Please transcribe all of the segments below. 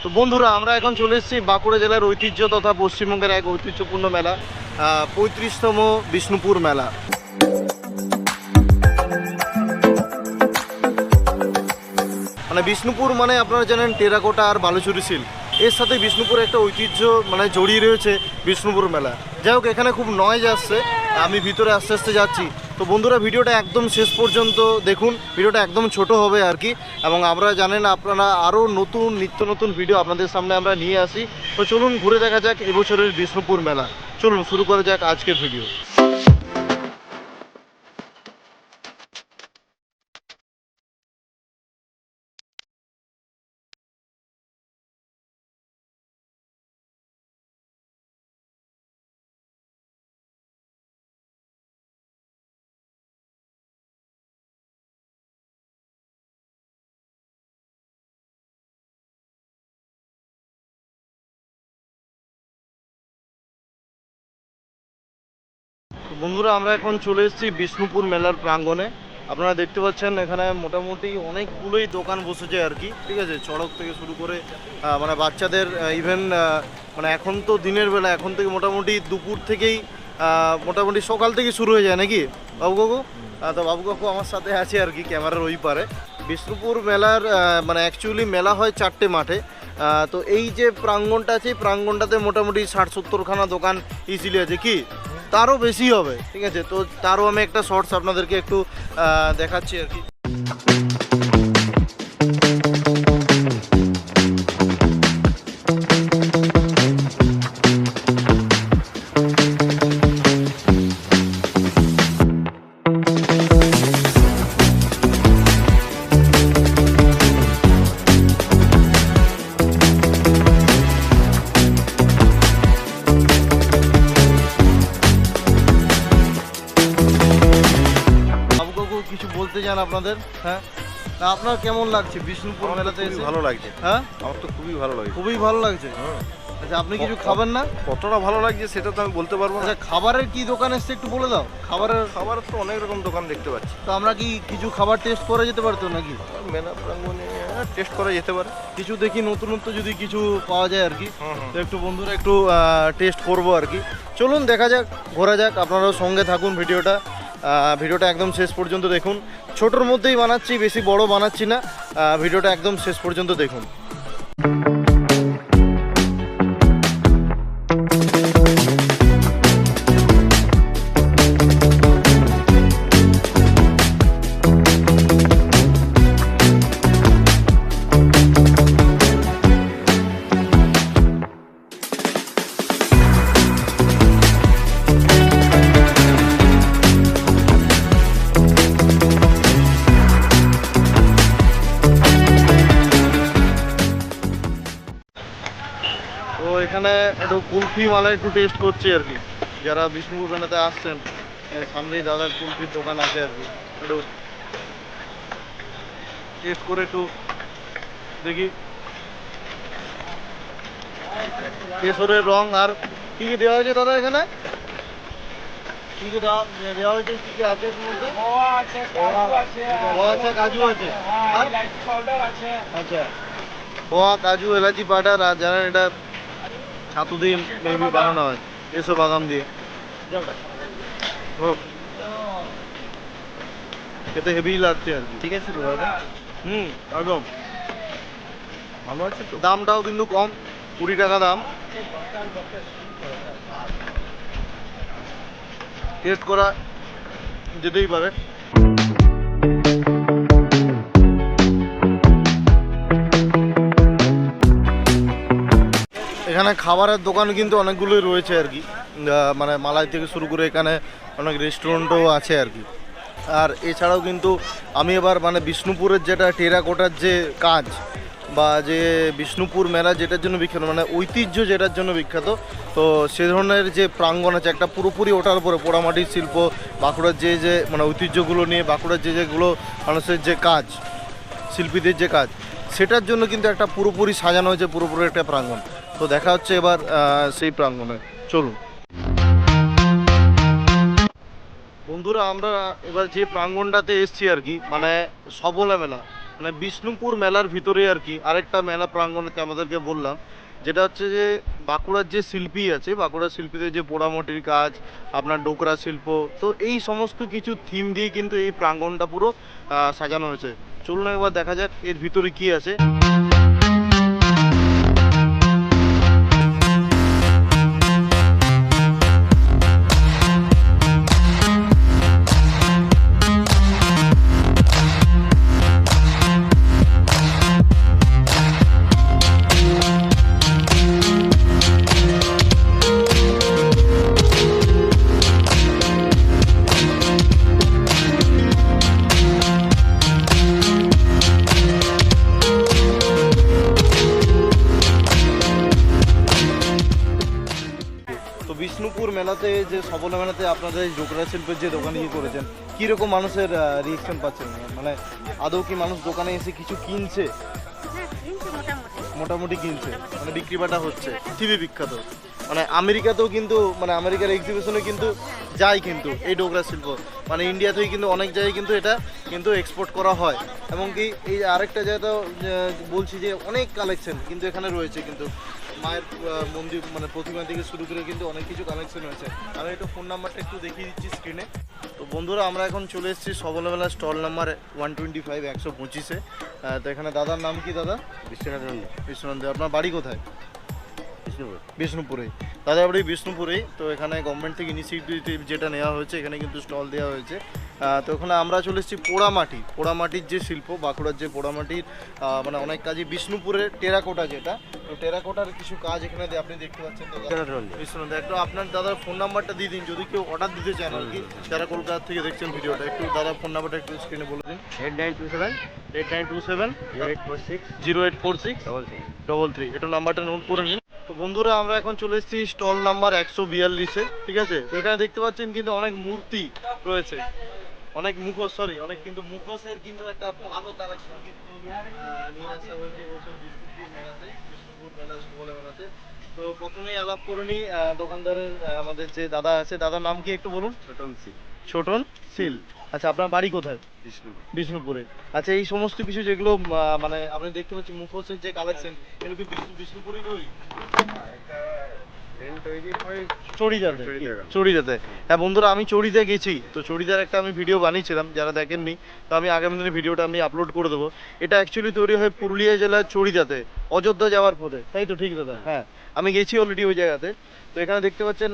তো বন্ধুরা, আমরা এখন চলে এসেছি বাঁকুড়া জেলার ঐতিহ্য তথা পশ্চিমবঙ্গের এক ঐতিহ্যপূর্ণ মেলা, 35তম বিষ্ণুপুর মেলা। মানে বিষ্ণুপুর মানে আপনারা জানেন টেরাকোটা আর বালুচুরি সিল্ক, এর সাথে বিষ্ণুপুরের একটা ঐতিহ্য মানে জড়িয়ে রয়েছে বিষ্ণুপুর মেলা। যাই হোক, এখানে খুব নয়েজ আসছে, আমি ভিতরে আস্তে আস্তে যাচ্ছি। তো বন্ধুরা, ভিডিওটা একদম শেষ পর্যন্ত দেখুন, ভিডিওটা একদম ছোট হবে আর কি। এবং আমরা জানেন আপনারা আরও নতুন নিত্য নতুন ভিডিও আপনাদের সামনে আমরা নিয়ে আসি। তো চলুন ঘুরে দেখা যাক এবছরের বিষ্ণুপুর মেলা। চলুন শুরু করা যাক আজকের ভিডিও। তো বন্ধুরা, আমরা এখন চলে এসেছি বিষ্ণুপুর মেলার প্রাঙ্গণে। আপনারা দেখতে পাচ্ছেন এখানে মোটামুটি অনেকগুলোই দোকান বসেছে আর কি। ঠিক আছে, চড়ক থেকে শুরু করে মানে বাচ্চাদের ইভেন মানে এখন তো দিনের বেলা, এখন থেকে মোটামুটি দুপুর থেকেই মোটামুটি সকাল থেকে শুরু হয়ে যায় নাকি বাবু কাকু? তো বাবু কাকু আমার সাথে আছে আর কি, ক্যামেরার ওই পারে। বিষ্ণুপুর মেলার মানে অ্যাকচুয়ালি মেলা হয় 4টে মাঠে। তো এই যে প্রাঙ্গণটা আছে, এই প্রাঙ্গণটাতে মোটামুটি 60-70খানা দোকান ইজিলি আছে, কি তারও বেশি হবে। ঠিক আছে, তো তারও আমি একটা শর্টস আপনাদেরকে একটু দেখাচ্ছি আর কি। কিছু বলতে চান আপনাদের? হ্যাঁ, তা আপনার কেমন লাগছে বিষ্ণুপুর মেলাতে এসে? ভালো লাগছে। হ্যাঁ, আমার তো খুবই ভালো লাগছে। খুবই ভালো লাগছে। আচ্ছা, আপনি কিছু খাবেন না? কতটা ভালো লাগছে সেটা তো আমি বলতে পারবো না। আচ্ছা, খাবারের কি দোকান এসছে একটু বলে দাও। খাবারের তো অনেক রকম দোকান দেখতে পাচ্ছি। তো আমরা কি কিছু খাবার টেস্ট করে যেতে পারতো নাকি? মেলা প্রাঙ্গণে টেস্ট করা যেতে পারে। কিছু দেখি নতুনত্ব যদি কিছু পাওয়া যায় আর কি, তো একটু বন্ধুরা একটু টেস্ট করবো আর কি। চলুন দেখা যাক, ঘোরা যাক, আপনারাও সঙ্গে থাকুন। ভিডিওটা একদম শেষ পর্যন্ত দেখুন। ছোটোর মধ্যেই বানাচ্ছি, বেশি বড় বানাচ্ছি না। ভিডিওটা একদম শেষ পর্যন্ত দেখুন। তো এখানে একটু কুলফি মালাই একটু টেস্ট করছি আর কি। যারা বিষ্ণুপুর মেলাতে আসছেন, সামনেই দাদার কুলফির দোকান আছে আর কি, একটু টেস্ট করে একটু দেখি কেশরের রং আর কি কি দেওয়া হয়েছে দাদা এখানে? কি কি দেওয়া হয়েছে, কি কি আছে এর মধ্যে? খোয়া আছে, কাজু আছে, আর আচ্ছা, খোয়া, কাজু, এলাচি পাউডার, আর জানেন এটা ছাতু দিয়ে মেবি বানানো হয়, এসব বাদাম দিয়ে। খেতে হেভি লাগছে আর কি। ঠিক আছে তো দাদা, একদম ভালো আছে তো। দামটাও কিন্তু কম, 20 টাকা দাম। টেস্ট করা যেতেই পারে। এখানে খাবারের দোকান কিন্তু অনেকগুলোই রয়েছে আর কি, মানে মালাই থেকে শুরু করে এখানে অনেক রেস্টুরেন্টও আছে আর কি। আর এছাড়াও কিন্তু আমি এবার মানে বিষ্ণুপুরের যেটা টেরাকোটার যে কাজ বা যে বিষ্ণুপুর মেলা যেটার জন্য বিখ্যাত, মানে ঐতিহ্য যেটার জন্য বিখ্যাত, তো সে ধরনের যে প্রাঙ্গণ আছে একটা পুরোপুরি ওটার উপরে পোড়ামাটির শিল্প, বাঁকুড়ার যে মানে ঐতিহ্যগুলো নিয়ে বাঁকুড়ার যেগুলো মানুষের যে কাজ, শিল্পীদের যে কাজ, সেটার জন্য কিন্তু একটা পুরোপুরি সাজানো হয়েছে, পুরোপুরি একটা প্রাঙ্গণ। তো দেখা হচ্ছে এবার সেই প্রাঙ্গণে, চলুন। বন্ধুরা, আমরা এবার যে প্রাঙ্গণটাতে এসছি আর কি, মানে সবলা মেলা, মানে বিষ্ণুপুর মেলার ভিতরে আর কি আরেকটা মেলা প্রাঙ্গণে আমাদেরকে বললাম, যেটা হচ্ছে যে বাঁকুড়ার যে শিল্পী আছে, বাঁকুড়ার শিল্পীদের যে পোড়ামাটির কাজ, আপনার ডোকরা শিল্প, তো এই সমস্ত কিছু থিম দিয়ে কিন্তু এই প্রাঙ্গণটা পুরো সাজানো হয়েছে। চলুন একবার দেখা যাক এর ভিতরে কি আছে। তো বিষ্ণুপুর মেলাতে যে সবল মেলাতে আপনাদের এই ডোকরা শিল্পের যে দোকান করেছেন, কীরকম মানুষের রিয়েকশন পাচ্ছেন? মানে আদৌ কি মানুষ দোকানে এসে কিছু কিনছে? হ্যাঁ, কিনছে মোটামুটি। মোটামুটি কিনছে, মানে বিক্রি বাটা হচ্ছে। পৃথিবী বিখ্যাত, মানে আমেরিকাতেও কিন্তু, মানে আমেরিকার এক্সিবিশনে কিন্তু যায় কিন্তু এই ডোকরা শিল্প, মানে ইন্ডিয়া থেকে কিন্তু অনেক জায়গায় কিন্তু এটা কিন্তু এক্সপোর্ট করা হয়। এবং কি এই আরেকটা জায়গাতেও বলছি যে অনেক কালেকশন কিন্তু এখানে রয়েছে, কিন্তু মায়ের মন্দির মানে প্রতিমা থেকে শুরু করে কিন্তু অনেক কিছু কালেকশন হয়েছে। আমি একটু ফোন নাম্বারটা একটু দেখিয়ে দিচ্ছি স্ক্রিনে। তো বন্ধুরা, আমরা এখন চলে এসেছি সবলমেলা স্টল নাম্বার 125 125-এ। তো এখানে দাদার নাম কি দাদা? বিশ্বনাথ নন্দী। বিষ্ণুনন্দ। আপনার বাড়ি কোথায়? বিষ্ণুপুর। বিষ্ণুপুরে। দাদার বাড়ি বিষ্ণুপুরেই। তো এখানে গভর্নমেন্ট থেকে ইনিশিয়েটিভ যেটা নেওয়া হয়েছে, এখানে কিন্তু স্টল দেওয়া হয়েছে। তো ওখানে আমরা চলে এসেছি পোড়ামাটির যে শিল্প, বাঁকুড়ার যে পোড়ামাটির মানে অনেক কাজই, বিষ্ণুপুরের টেরাকোটা যেটা, তো টেরাকোটার কিছু কাজ এখানে আপনি দেখতে পাচ্ছেন। বিষ্ণুনন্দ, একটু আপনার দাদার ফোন নাম্বারটা দিয়ে দিন যদি কেউ অর্ডার দিতে চান আর কি, যারা কলকাতা থেকে দেখছেন ভিডিওটা। একটু দাদার ফোন নাম্বারটা একটু স্ক্রিনে বলে দিন। 8927 8927 0846 0846 33। এটা নাম্বারটা নোট করে নিন। তো বন্ধুরা, আমরা এখন চলে এসেছি স্টল নাম্বার 142-এ, ঠিক আছে? তো এখানে দেখতে পাচ্ছেন কিন্তু অনেক মূর্তি রয়েছে, অনেক মুখোশ, অনেক কিন্তু মুখোশের কিন্তু একটা ভালো কালেকশন কিন্তু নিয়ে আসা হয়েছে এবছর বিষ্ণুপুর মেলাতে, বিষ্ণুপুর মেলা বলে মেলাতে। তো প্রথমেই আলাপ করে নিই দোকানদারের, আমাদের যে দাদা আছে, দাদার নাম কি একটু বলুন? ছোটন শীল। আচ্ছা, আপনার বাড়ি কোথায়? বিষ্ণুপুরে। আচ্ছা, এই সমস্ত কিছু যেগুলো মানে আপনি দেখতে পাচ্ছি মুখোশের যে কালেকশন, এগুলো কি বিষ্ণুপুরেই তৈরি? চড়িদাতে। হ্যাঁ বন্ধুরা, আমি চড়িদা গেছি, তো চড়িদার একটা আমি ভিডিও বানিয়েছিলাম, যারা দেখেননি তো আমি আগামী দিনে ভিডিওটা আমি আপলোড করে দেবো। এটা অ্যাকচুয়ালি তৈরি হয় পুরুলিয়া জেলার চড়িদাতে, অযোধ্যা যাওয়ার পথে, তাই তো? ঠিক দাদা? হ্যাঁ, আমি গেছি অলরেডি ওই জায়গাতে। তো এখানে দেখতে পাচ্ছেন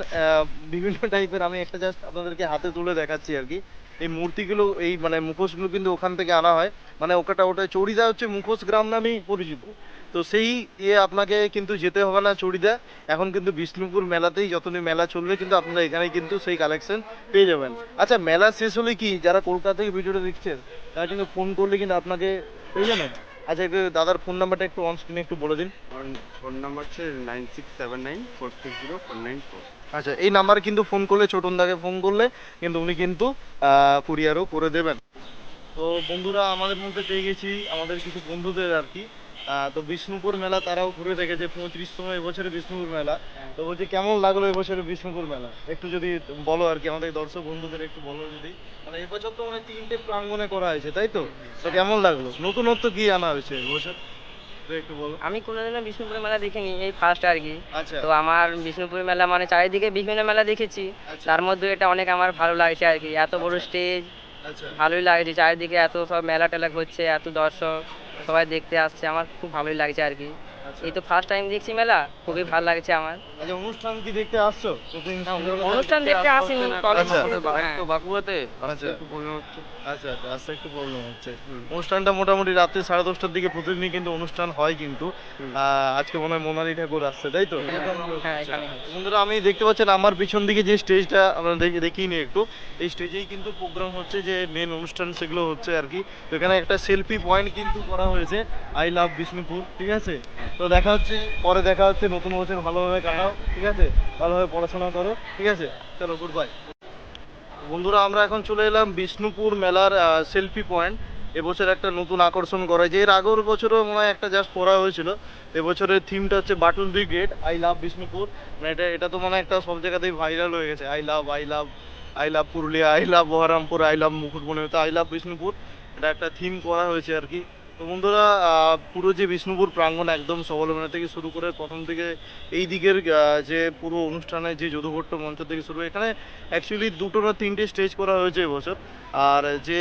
বিভিন্ন টাইপের, আমি একটা জাস্ট আপনাদেরকে হাতে তুলে দেখাচ্ছি আর কি। এই মূর্তিগুলো, এই মানে মুখোশগুলো কিন্তু ওখান থেকে আনা হয়, মানে ওটা চড়িদা হচ্ছে মুখোশ গ্রাম নামেই পরিচিত। তো সেই আপনাকে কিন্তু যেতে হবে না চড়িদা, এখন কিন্তু বিষ্ণুপুর মেলাতেই যতদিন মেলা চলবে কিন্তু আপনারা এখানে কিন্তু সেই কালেকশন পেয়ে যাবেন। আচ্ছা, মেলা শেষ হলে কি যারা কলকাতা থেকে ভিডিওটা দেখছেন তারা কিন্তু ফোন করলে কিন্তু আপনাকে পেয়ে যাবেন। আচ্ছা, একটু দাদার ফোন নাম্বারটা একটু অন স্ক্রিনে একটু বলে দিন। ফোন নাম্বার হচ্ছে 9679460494। আচ্ছা, এই নাম্বারে কিন্তু ফোন করলে, ছোটনদাকে ফোন করলে কিন্তু উনি কিন্তু কুরিয়ারও করে দেবেন। তো বন্ধুরা, আমাদের মধ্যে পেয়ে গেছি আমাদের কিছু বন্ধুদের আর কি। তো বিষ্ণুপুর মেলা তারাও ঘুরে দেখেছে, 35তম এবছরে বিষ্ণুপুর মেলা। তো বলছি, কেমন লাগলো এবছরে বিষ্ণুপুর মেলা? একটু যদি বলো আর কি, আমাদের দর্শক বন্ধুদের একটু বলো যদি। মানে এবছর তো মানে 3টে প্রাঙ্গণে করা হয়েছে, তাই তো? তো কেমন লাগলো? নতুনত্ব কি আনা হয়েছে এবছর একটু বলো। আমি কোনোদিনও বিষ্ণুপুর মেলা দেখিনি, এই ফার্স্ট আর কি। আচ্ছা। তো আমার বিষ্ণুপুর মেলা মানে চারিদিকে বিভিন্ন মেলা দেখেছি, আচ্ছা। তার মধ্যে এটা অনেক আমার ভালো লাগছে আর কি। এত বড় স্টেজ, আচ্ছা। ভালোই লাগছে। চারিদিকে এত সব মেলা টেলা হচ্ছে, এত দর্শক সবাই দেখতে আসছে, আমার খুব ভালোই লাগছে আর কি। আচ্ছা। এই তো ফার্স্ট টাইম দেখছি মেলা, খুবই ভালো লাগছে আমার। আচ্ছা, অনুষ্ঠান কি দেখতে আসছো? অনুষ্ঠান দেখতে আসিনি, আচ্ছা। হ্যাঁ। বাঁকুড়াতে আচ্ছা। একটু প্রবলেম হচ্ছে। আচ্ছা, রাস্তা একটু প্রবলেম হচ্ছে। অনুষ্ঠানটা মোটামুটি রাত্রে 10:30টার দিকে প্রতিদিনই কিন্তু অনুষ্ঠান হয় কিন্তু। আজকে মনে হয় মোনালি ঠাকুর আসছে, তাই তো? হ্যাঁ, এখানে বন্ধুরা, আমি দেখতে পাচ্ছেন আমার পিছন দিকে যে স্টেজটা আমরা দেখিয়ে নিই একটু, এই স্টেজেই কিন্তু প্রোগ্রাম হচ্ছে, যে মেন অনুষ্ঠান সেগুলো হচ্ছে আর কি। তো এখানে একটা সেলফি পয়েন্ট কিন্তু করা হয়েছে, আই লাভ বিষ্ণুপুর, ঠিক আছে? তো দেখা হচ্ছে পরে, দেখা হচ্ছে। নতুন বছর ভালোভাবে কাটাও, ঠিক আছে? ভালোভাবে পড়াশোনা করো, ঠিক আছে? চলো, গুড বাই। বন্ধুরা, আমরা এখন চলে এলাম বিষ্ণুপুর মেলার সেলফি পয়েন্ট। এবছর একটা নতুন আকর্ষণ করা হয়েছে, এর আগের বছরও মনে হয় একটা জাস্ট করা হয়েছিল। এবছরের থিমটা হচ্ছে Batul brigade, I love Bishnupur. মানে এটা তো মানে একটা সব জায়গাতেই ভাইরাল হয়ে গেছে, I love Purulia, I love Baharampur, I love Mukutmanipur, I love Bishnupur. এটা একটা থিম করা হয়েছে আর কি। তো বন্ধুরা পুরো যে বিষ্ণুপুর প্রাঙ্গণ একদম সবলমেলা থেকে শুরু করে প্রথম থেকে এই দিকের যে পুরো অনুষ্ঠানে যে যদুভট্ট মঞ্চ থেকে শুরু এখানে অ্যাকচুয়ালি 2টো না 3টে স্টেজ করা হয়েছে এবছর। আর যে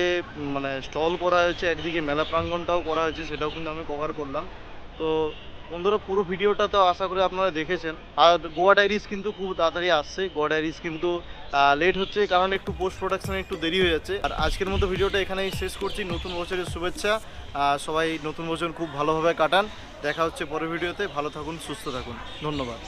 মানে স্টল করা হয়েছে একদিকে মেলা প্রাঙ্গণটাও করা হয়েছে সেটাও কিন্তু আমি কভার করলাম। তো বন্ধুরা পুরো ভিডিওটা তো আশা করি আপনারা দেখেছেন। আর গোয়া ডায়েরিস কিন্তু খুব তাড়াতাড়ি আসছে, গোয়া ডায়েরিস কিন্তু লেট হচ্ছে কারণ একটু পোস্ট প্রোডাকশনে একটু দেরি হয়ে যাচ্ছে। আর আজকের মতো ভিডিওটা এখানেই শেষ করছি। নতুন বছরের শুভেচ্ছা, সবাই নতুন বছর খুব ভালোভাবে কাটান। দেখা হচ্ছে পরের ভিডিওতে, ভালো থাকুন, সুস্থ থাকুন, ধন্যবাদ।